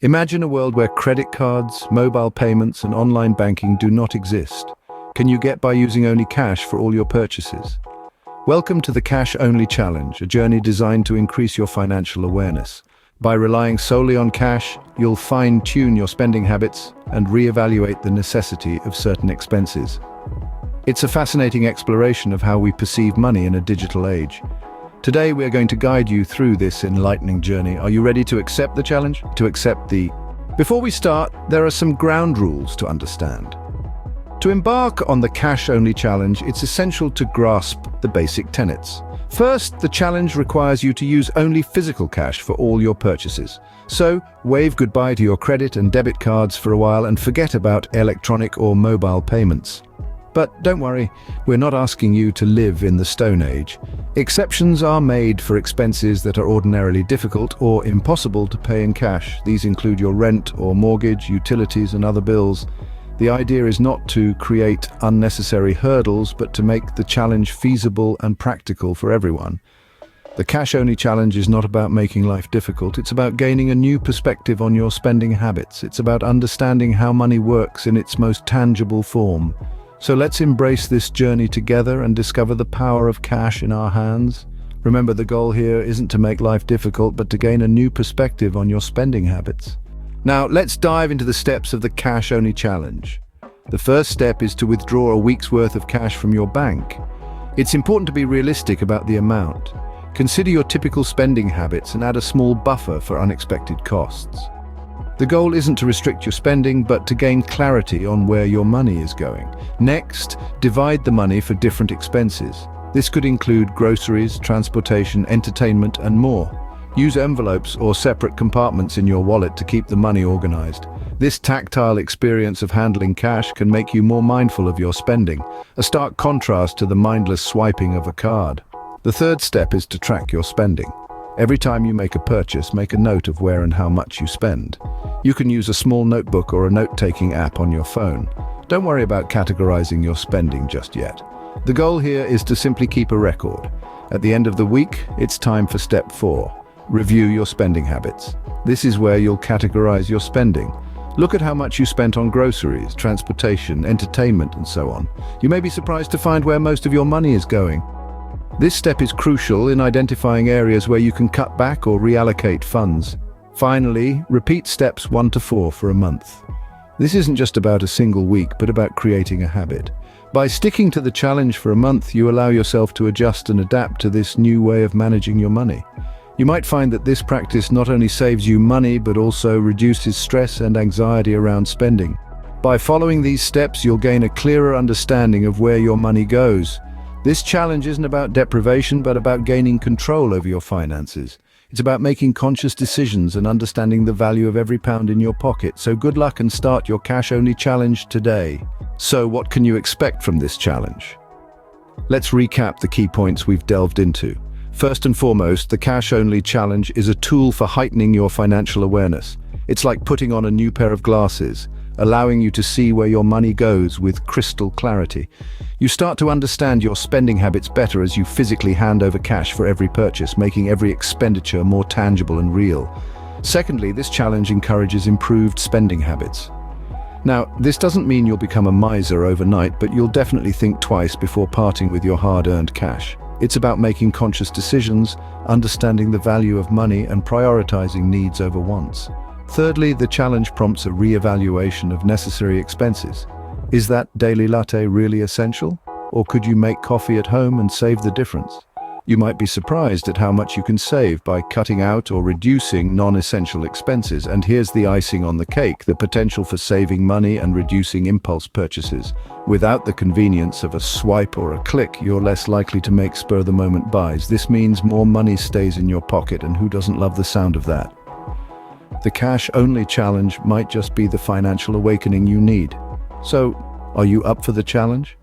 Imagine a world where credit cards, mobile payments, and online banking do not exist. Can you get by using only cash for all your purchases? Welcome to the Cash Only Challenge, a journey designed to increase your financial awareness. By relying solely on cash, you'll fine-tune your spending habits and reevaluate the necessity of certain expenses. It's a fascinating exploration of how we perceive money in a digital age. Today, we are going to guide you through this enlightening journey. Are you ready to accept the challenge? Before we start, there are some ground rules to understand. To embark on the cash-only challenge, it's essential to grasp the basic tenets. First, the challenge requires you to use only physical cash for all your purchases. So, wave goodbye to your credit and debit cards for a while and forget about electronic or mobile payments. But don't worry, we're not asking you to live in the Stone Age. Exceptions are made for expenses that are ordinarily difficult or impossible to pay in cash. These include your rent or mortgage, utilities, and other bills. The idea is not to create unnecessary hurdles, but to make the challenge feasible and practical for everyone. The cash-only challenge is not about making life difficult. It's about gaining a new perspective on your spending habits. It's about understanding how money works in its most tangible form. So let's embrace this journey together and discover the power of cash in our hands. Remember, the goal here isn't to make life difficult, but to gain a new perspective on your spending habits. Now, let's dive into the steps of the cash-only challenge. The first step is to withdraw a week's worth of cash from your bank. It's important to be realistic about the amount. Consider your typical spending habits and add a small buffer for unexpected costs. The goal isn't to restrict your spending, but to gain clarity on where your money is going. Next, divide the money for different expenses. This could include groceries, transportation, entertainment, and more. Use envelopes or separate compartments in your wallet to keep the money organized. This tactile experience of handling cash can make you more mindful of your spending, a stark contrast to the mindless swiping of a card. The third step is to track your spending. Every time you make a purchase, make a note of where and how much you spend. You can use a small notebook or a note-taking app on your phone. Don't worry about categorizing your spending just yet. The goal here is to simply keep a record. At the end of the week, it's time for step 4. Review your spending habits. This is where you'll categorize your spending. Look at how much you spent on groceries, transportation, entertainment, and so on. You may be surprised to find where most of your money is going. This step is crucial in identifying areas where you can cut back or reallocate funds. Finally, repeat steps 1 to 4 for a month. This isn't just about a single week, but about creating a habit. By sticking to the challenge for a month, you allow yourself to adjust and adapt to this new way of managing your money. You might find that this practice not only saves you money, but also reduces stress and anxiety around spending. By following these steps, you'll gain a clearer understanding of where your money goes. This challenge isn't about deprivation, but about gaining control over your finances. It's about making conscious decisions and understanding the value of every pound in your pocket. So good luck and start your cash-only challenge today. So what can you expect from this challenge? Let's recap the key points we've delved into. First and foremost, the cash-only challenge is a tool for heightening your financial awareness. It's like putting on a new pair of glasses, allowing you to see where your money goes with crystal clarity. You start to understand your spending habits better as you physically hand over cash for every purchase, making every expenditure more tangible and real. Secondly, this challenge encourages improved spending habits. Now, this doesn't mean you'll become a miser overnight, but you'll definitely think twice before parting with your hard-earned cash. It's about making conscious decisions, understanding the value of money, and prioritizing needs over wants. Thirdly, the challenge prompts a re-evaluation of necessary expenses. Is that daily latte really essential? Or could you make coffee at home and save the difference? You might be surprised at how much you can save by cutting out or reducing non-essential expenses. And here's the icing on the cake, the potential for saving money and reducing impulse purchases. Without the convenience of a swipe or a click, you're less likely to make spur-of-the-moment buys. This means more money stays in your pocket, and who doesn't love the sound of that? The cash-only challenge might just be the financial awakening you need. So, are you up for the challenge?